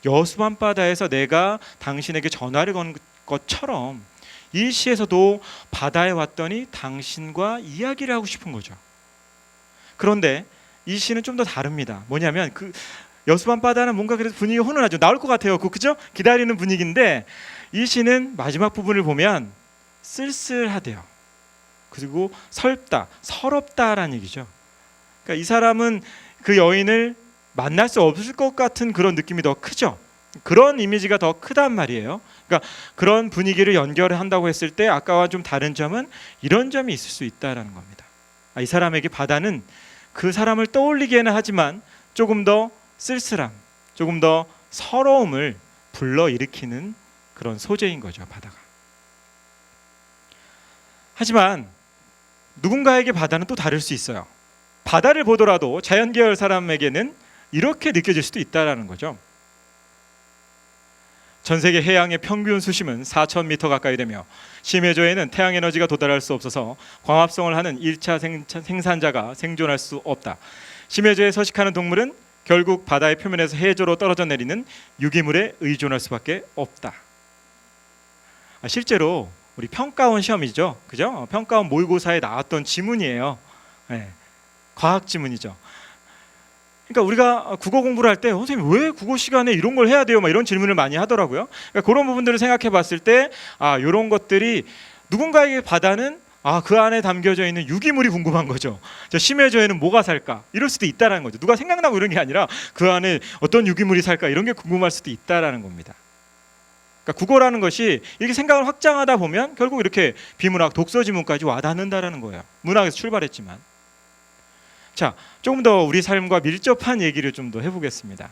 여수 밤바다에서 내가 당신에게 전화를 건 것처럼 이 시에서도 바다에 왔더니 당신과 이야기를 하고 싶은 거죠. 그런데 이 시는 좀 더 다릅니다. 뭐냐면 그 여수 밤바다는 뭔가 그래도 분위기가 훈훈하죠. 나올 것 같아요. 그죠? 기다리는 분위기인데 이 시는 마지막 부분을 보면 쓸쓸하대요. 그리고 서럽다라는 얘기죠. 그러니까 이 사람은 그 여인을 만날 수 없을 것 같은 그런 느낌이 더 크죠. 그런 이미지가 더 크단 말이에요. 그러니까 그런 분위기를 연결한다고 했을 때 아까와 좀 다른 점은 이런 점이 있을 수 있다라는 겁니다. 이 사람에게 바다는 그 사람을 떠올리게는 하지만 조금 더 쓸쓸함, 조금 더 서러움을 불러일으키는 그런 소재인 거죠, 바다가. 하지만 누군가에게 바다는 또 다를 수 있어요. 바다를 보더라도 자연계열 사람에게는 이렇게 느껴질 수도 있다는 거죠. 전 세계 해양의 평균 수심은 4,000m 가까이 되며 심해조에는 태양에너지가 도달할 수 없어서 광합성을 하는 1차 생산자가 생존할 수 없다. 심해조에 서식하는 동물은 결국 바다의 표면에서 해저로 떨어져 내리는 유기물에 의존할 수밖에 없다. 실제로 우리 평가원 시험이죠, 그죠? 평가원 모의고사에 나왔던 지문이에요. 네, 과학 지문이죠. 그러니까 우리가 국어 공부를 할 때 선생님 왜 국어 시간에 이런 걸 해야 돼요? 막 이런 질문을 많이 하더라고요. 그러니까 그런 부분들을 생각해 봤을 때 이런 것들이 누군가에게 바다는 그 안에 담겨져 있는 유기물이 궁금한 거죠. 저 심해조에는 뭐가 살까? 이럴 수도 있다라는 거죠. 누가 생각나고 이런 게 아니라 그 안에 어떤 유기물이 살까? 이런 게 궁금할 수도 있다라는 겁니다. 그러니까 국어라는 것이 이렇게 생각을 확장하다 보면 결국 이렇게 비문학, 독서 지문까지 와닿는다라는 거예요. 문학에서 출발했지만. 자, 조금 더 우리 삶과 밀접한 얘기를 좀 더 해보겠습니다.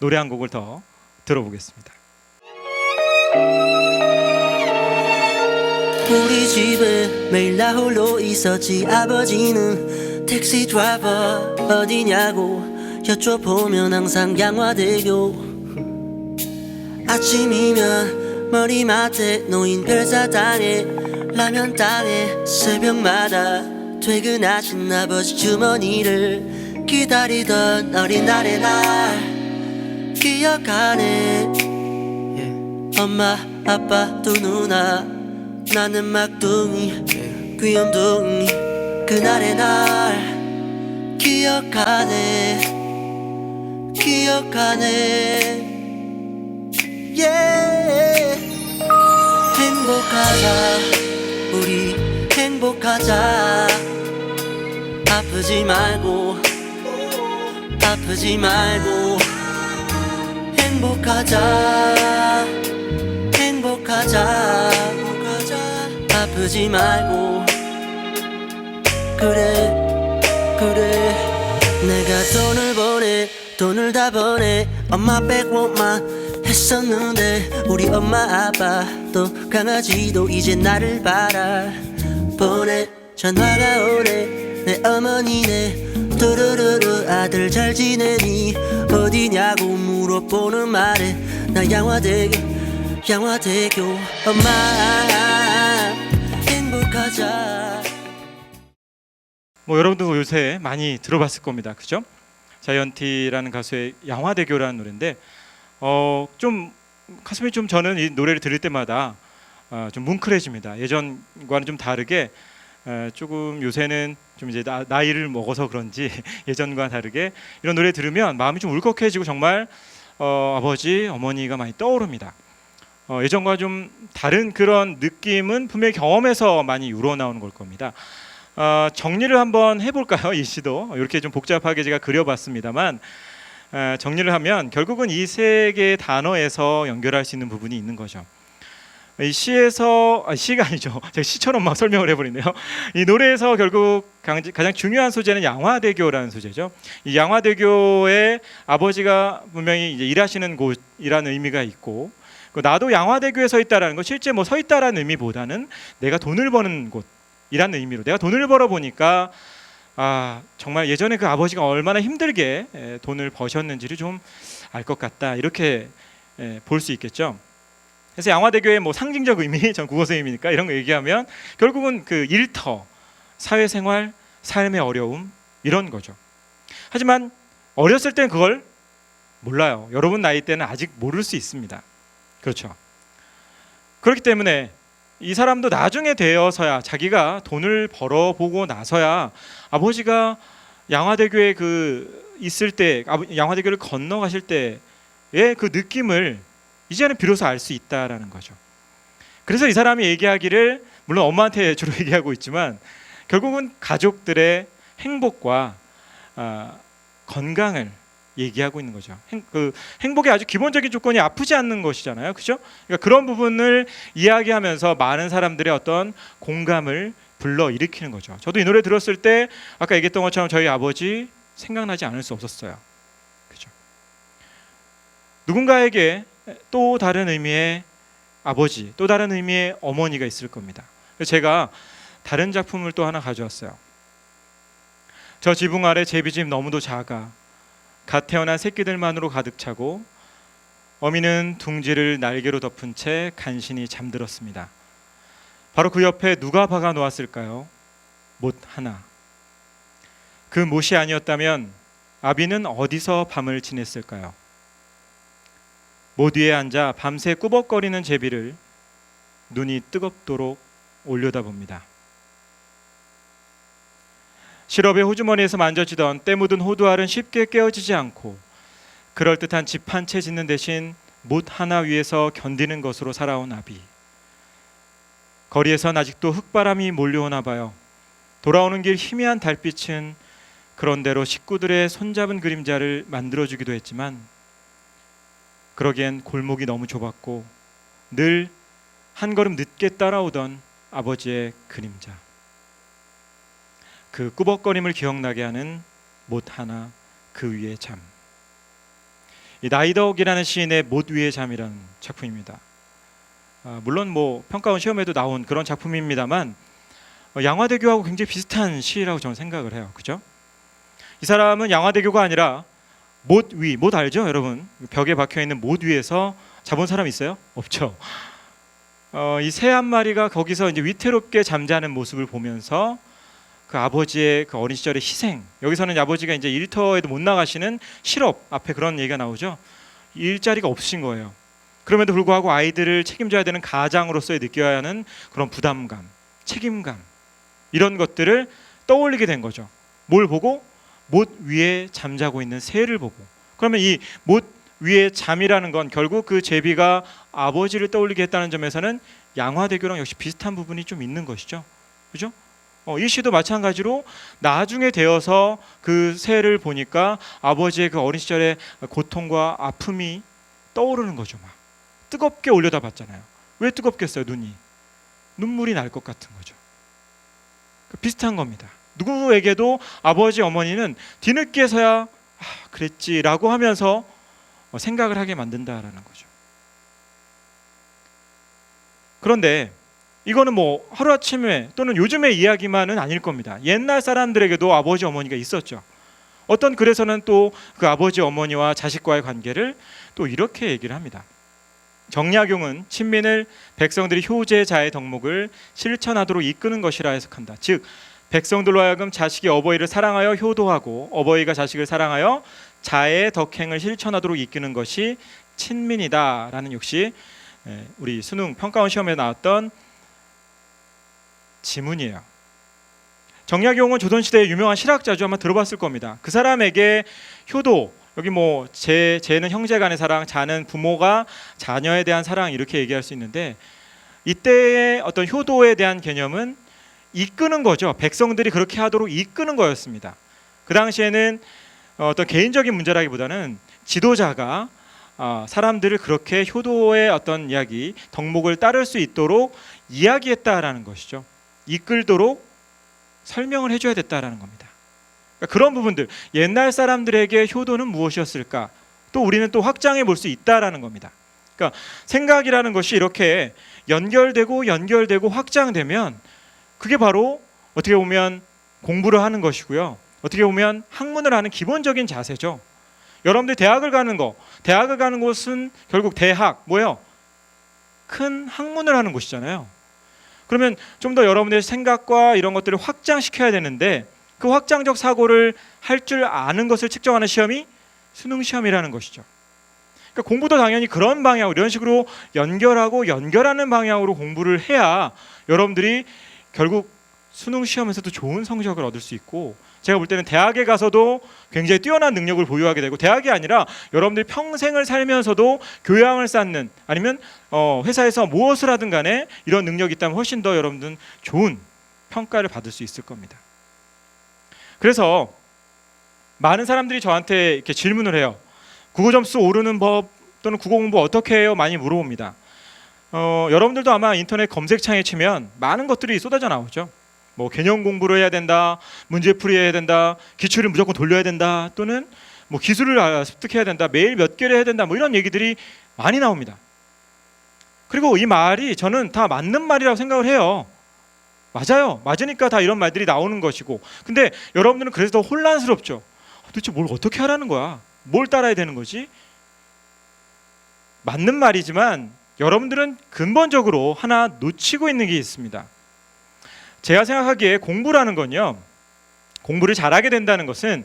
노래 한 곡을 더 들어보겠습니다. 우리 집에 매일 나 홀로 있었지. 아버지는 택시 드라이버 어디냐고 여쭤보면 항상 양화대교. 아침이면 머리맡에 놓인 별사탕에 라면 땅에 새벽마다 퇴근하신 아버지 주머니를 기다리던 어린날의 날 기억하네. 엄마 아빠 두 누나 나는 막둥이 귀염둥이 그날의 날 기억하네. 행복하자 우리 행복하자. 아프지 말고 행복하자 아프지 말고. 그래 내가 돈을 다 보내 엄마 100원만 했었는데 우리 엄마 아빠도 강아지도 이제 나를 바라보내. 전화가 오네 내 어머니네. 두루루루 아들 잘 지내니 어디냐고 물어보는 말에 나 양화대교 엄마 행복하자. 여러분도 요새 많이 들어봤을 겁니다, 그죠? 자이언티라는 가수의 양화대교라는 노래인데 좀 가슴이 좀 저는 이 노래를 들을 때마다 좀 뭉클해집니다. 예전과는 좀 다르게 조금 요새는 좀 이제 나이를 먹어서 그런지 예전과 다르게 이런 노래 들으면 마음이 좀 울컥해지고 정말 아버지, 어머니가 많이 떠오릅니다. 예전과 좀 다른 그런 느낌은 분명히 경험에서 많이 우러나오는 걸 겁니다. 정리를 한번 해볼까요? 이 시도 이렇게 좀 복잡하게 제가 그려봤습니다만 정리를 하면 결국은 이 세 개의 단어에서 연결할 수 있는 부분이 있는 거죠. 이 시에서 시가 아니죠. 제가 시처럼 막 설명을 해버리네요. 이 노래에서 결국 가장 중요한 소재는 양화대교라는 소재죠. 이 양화대교에 아버지가 분명히 이제 일하시는 곳이라는 의미가 있고, 나도 양화대교에 서 있다라는 거 실제 뭐 서 있다라는 의미보다는 내가 돈을 버는 곳이라는 의미로 내가 돈을 벌어 보니까 정말 예전에 그 아버지가 얼마나 힘들게 돈을 버셨는지를 좀 알 것 같다, 이렇게 볼 수 있겠죠. 그래서 양화대교의 뭐 상징적 의미, 전 국어 선생님이니까 이런 거 얘기하면 결국은 그 일터, 사회생활, 삶의 어려움 이런 거죠. 하지만 어렸을 땐 그걸 몰라요. 여러분 나이 때는 아직 모를 수 있습니다. 그렇죠. 그렇기 때문에 이 사람도 나중에 되어서야, 자기가 돈을 벌어보고 나서야 아버지가 양화대교에 있을 때, 양화대교를 건너가실 때의 그 느낌을 이제는 비로소 알 수 있다라는 거죠. 그래서 이 사람이 얘기하기를, 물론 엄마한테 주로 얘기하고 있지만 결국은 가족들의 행복과 건강을 얘기하고 있는 거죠. 행복의 아주 기본적인 조건이 아프지 않는 것이잖아요, 그렇죠? 그러니까 그런 부분을 이야기하면서 많은 사람들의 어떤 공감을 불러 일으키는 거죠. 저도 이 노래 들었을 때 아까 얘기했던 것처럼 저희 아버지 생각나지 않을 수 없었어요. 그죠? 누군가에게 또 다른 의미의 아버지, 또 다른 의미의 어머니가 있을 겁니다. 그래서 제가 다른 작품을 또 하나 가져왔어요. 저 지붕 아래 제비집 너무도 작아 갓 태어난 새끼들만으로 가득 차고 어미는 둥지를 날개로 덮은 채 간신히 잠들었습니다. 바로 그 옆에 누가 박아 놓았을까요? 못 하나. 그 못이 아니었다면 아비는 어디서 밤을 지냈을까요? 못 위에 앉아 밤새 꾸벅거리는 제비를 눈이 뜨겁도록 올려다봅니다. 실업의 호주머니에서 만져지던 때 묻은 호두알은 쉽게 깨어지지 않고 그럴듯한 집 한 채 짓는 대신 못 하나 위에서 견디는 것으로 살아온 아비. 거리에선 아직도 흙바람이 몰려오나 봐요. 돌아오는 길 희미한 달빛은 그런대로 식구들의 손잡은 그림자를 만들어주기도 했지만 그러기엔 골목이 너무 좁았고 늘 한 걸음 늦게 따라오던 아버지의 그림자. 그 꾸벅거림을 기억나게 하는 못 하나 그 위의 잠. 이 나이덕이라는 시인의 못 위의 잠이라는 작품입니다. 물론 뭐 평가원 시험에도 나온 그런 작품입니다만 양화대교하고 굉장히 비슷한 시라고 저는 생각을 해요. 그죠? 이 사람은 양화대교가 아니라 못 위, 못 알죠, 여러분? 벽에 박혀 있는 못 위에서 자본 사람 있어요? 없죠. 이 새 한 마리가 거기서 이제 위태롭게 잠자는 모습을 보면서 그 아버지의 그 어린 시절의 희생, 여기서는 아버지가 이제 일터에도 못 나가시는 실업 앞에 그런 얘기가 나오죠. 일자리가 없으신 거예요. 그럼에도 불구하고 아이들을 책임져야 되는 가장으로서의 느껴야 하는 그런 부담감, 책임감, 이런 것들을 떠올리게 된 거죠. 뭘 보고? 못 위에 잠자고 있는 새를 보고. 그러면 이 못 위에 잠이라는 건 결국 그 제비가 아버지를 떠올리게 했다는 점에서는 양화대교랑 역시 비슷한 부분이 좀 있는 것이죠. 그죠? 이 시도 마찬가지로 나중에 되어서 그 새를 보니까 아버지의 그 어린 시절의 고통과 아픔이 떠오르는 거죠. 막 뜨겁게 올려다 봤잖아요. 왜 뜨겁겠어요? 눈이 눈물이 날 것 같은 거죠. 비슷한 겁니다. 누구에게도 아버지 어머니는 뒤늦게서야 그랬지라고 하면서 생각을 하게 만든다라는 거죠. 그런데 이거는 뭐 하루아침에 또는 요즘의 이야기만은 아닐 겁니다. 옛날 사람들에게도 아버지 어머니가 있었죠. 어떤 글에서는 또 그 아버지 어머니와 자식과의 관계를 또 이렇게 얘기를 합니다. 정약용은 친민을 백성들이 효제자의 덕목을 실천하도록 이끄는 것이라 해석한다. 즉 백성들로 하여금 자식이 어버이를 사랑하여 효도하고 어버이가 자식을 사랑하여 자의 덕행을 실천하도록 이끄는 것이 친민이다라는 역시 우리 수능 평가원 시험에 나왔던 지문이에요. 정약용은 조선시대의 유명한 실학자죠. 아마 들어봤을 겁니다. 그 사람에게 효도, 여기 뭐 제는 형제간의 사랑, 자는 부모가 자녀에 대한 사랑 이렇게 얘기할 수 있는데 이때의 어떤 효도에 대한 개념은 이끄는 거죠. 백성들이 그렇게 하도록 이끄는 거였습니다. 그 당시에는 어떤 개인적인 문제라기보다는 지도자가 사람들을 그렇게 효도의 어떤 이야기, 덕목을 따를 수 있도록 이야기했다라는 것이죠. 이끌도록 설명을 해줘야 됐다라는 겁니다. 그러니까 그런 부분들, 옛날 사람들에게 효도는 무엇이었을까? 또 우리는 또 확장해 볼 수 있다라는 겁니다. 그러니까 생각이라는 것이 이렇게 연결되고 확장되면 그게 바로 어떻게 보면 공부를 하는 것이고요. 어떻게 보면 학문을 하는 기본적인 자세죠. 여러분들 대학을 가는 곳은 결국 대학 뭐예요? 큰 학문을 하는 곳이잖아요. 그러면 좀 더 여러분들의 생각과 이런 것들을 확장시켜야 되는데 그 확장적 사고를 할 줄 아는 것을 측정하는 시험이 수능 시험이라는 것이죠. 그러니까 공부도 당연히 그런 방향으로 이런 식으로 연결하는 방향으로 공부를 해야 여러분들이 결국 수능 시험에서도 좋은 성적을 얻을 수 있고 제가 볼 때는 대학에 가서도 굉장히 뛰어난 능력을 보유하게 되고 대학이 아니라 여러분들이 평생을 살면서도 교양을 쌓는 아니면 회사에서 무엇을 하든 간에 이런 능력이 있다면 훨씬 더 여러분들은 좋은 평가를 받을 수 있을 겁니다. 그래서 많은 사람들이 저한테 이렇게 질문을 해요. 국어 점수 오르는 법 또는 국어 공부 어떻게 해요? 많이 물어봅니다. 여러분들도 아마 인터넷 검색창에 치면 많은 것들이 쏟아져 나오죠. 뭐 개념 공부를 해야 된다, 문제풀이 해야 된다, 기출을 무조건 돌려야 된다, 또는 뭐 기술을 습득해야 된다, 매일 몇 개를 해야 된다, 뭐 이런 얘기들이 많이 나옵니다. 그리고 이 말이 저는 다 맞는 말이라고 생각을 해요. 맞아요. 맞으니까 다 이런 말들이 나오는 것이고. 근데 여러분들은 그래서 더 혼란스럽죠. 도대체 뭘 어떻게 하라는 거야? 뭘 따라야 되는 거지? 맞는 말이지만 여러분들은 근본적으로 하나 놓치고 있는 게 있습니다. 제가 생각하기에 공부라는 건요, 공부를 잘하게 된다는 것은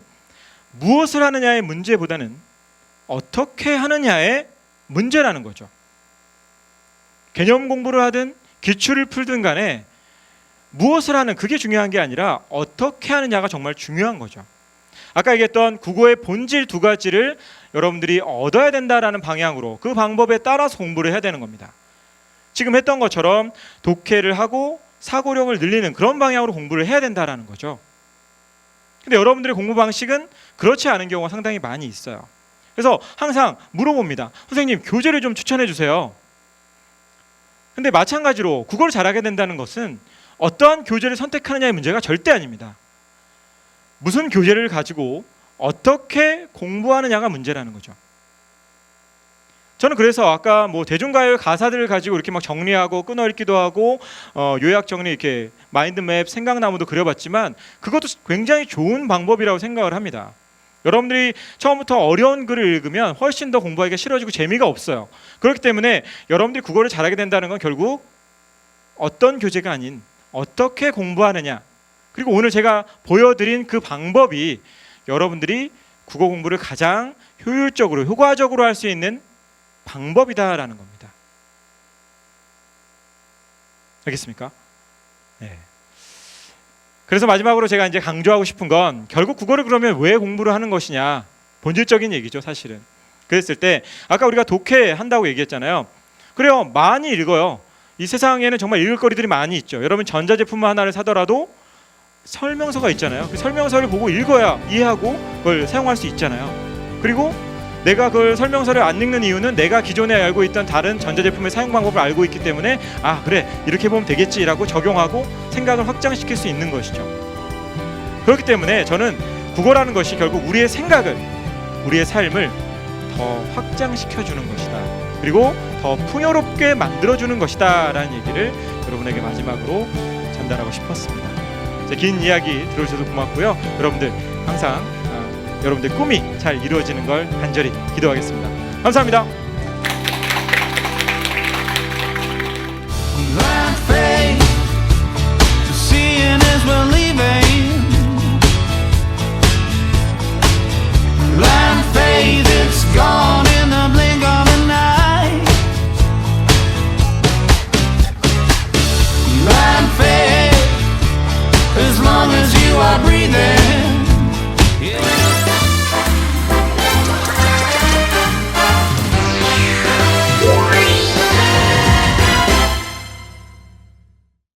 무엇을 하느냐의 문제보다는 어떻게 하느냐의 문제라는 거죠. 개념 공부를 하든 기출을 풀든 간에 무엇을 하는 그게 중요한 게 아니라 어떻게 하느냐가 정말 중요한 거죠. 아까 얘기했던 국어의 본질 두 가지를 여러분들이 얻어야 된다라는 방향으로 그 방법에 따라서 공부를 해야 되는 겁니다. 지금 했던 것처럼 독해를 하고 사고력을 늘리는 그런 방향으로 공부를 해야 된다라는 거죠. 근데 여러분들의 공부 방식은 그렇지 않은 경우가 상당히 많이 있어요. 그래서 항상 물어봅니다. 선생님, 교재를 좀 추천해 주세요. 근데 마찬가지로 국어를 잘하게 된다는 것은 어떠한 교재를 선택하느냐의 문제가 절대 아닙니다. 무슨 교재를 가지고 어떻게 공부하느냐가 문제라는 거죠. 저는 그래서 아까 뭐 대중가요의 가사들을 가지고 이렇게 막 정리하고 끊어읽기도 하고 요약 정리 이렇게 마인드맵 생각나무도 그려봤지만 그것도 굉장히 좋은 방법이라고 생각을 합니다. 여러분들이 처음부터 어려운 글을 읽으면 훨씬 더 공부하기가 싫어지고 재미가 없어요. 그렇기 때문에 여러분들이 국어를 잘하게 된다는 건 결국 어떤 교재가 아닌 어떻게 공부하느냐, 그리고 오늘 제가 보여드린 그 방법이 여러분들이 국어 공부를 가장 효율적으로 효과적으로 할 수 있는 방법이다라는 겁니다. 알겠습니까? 네. 그래서 마지막으로 제가 이제 강조하고 싶은 건 결국 국어를 그러면 왜 공부를 하는 것이냐, 본질적인 얘기죠, 사실은. 그랬을 때 아까 우리가 독해 한다고 얘기했잖아요. 그래요, 많이 읽어요. 이 세상에는 정말 읽을 거리들이 많이 있죠. 여러분 전자제품 하나를 사더라도 설명서가 있잖아요. 그 설명서를 보고 읽어야 이해하고 그걸 사용할 수 있잖아요. 그리고 내가 그걸 설명서를 안 읽는 이유는 내가 기존에 알고 있던 다른 전자제품의 사용 방법을 알고 있기 때문에 아 그래 이렇게 보면 되겠지라고 적용하고 생각을 확장시킬 수 있는 것이죠. 그렇기 때문에 저는 국어라는 것이 결국 우리의 생각을, 우리의 삶을 더 확장시켜주는 것이다. 그리고 더 풍요롭게 만들어주는 것이다 라는 얘기를 여러분에게 마지막으로 전달하고 싶었습니다. 긴 이야기 들어주셔서 고맙고요. 여러분들 항상 여러분들 꿈이 잘 이루어지는 걸 간절히 기도하겠습니다. 감사합니다. Blind faith to seeing as we're leaving. Blind faith, it's gone in the blink of an eye. Blind faith, as long as you are breathing.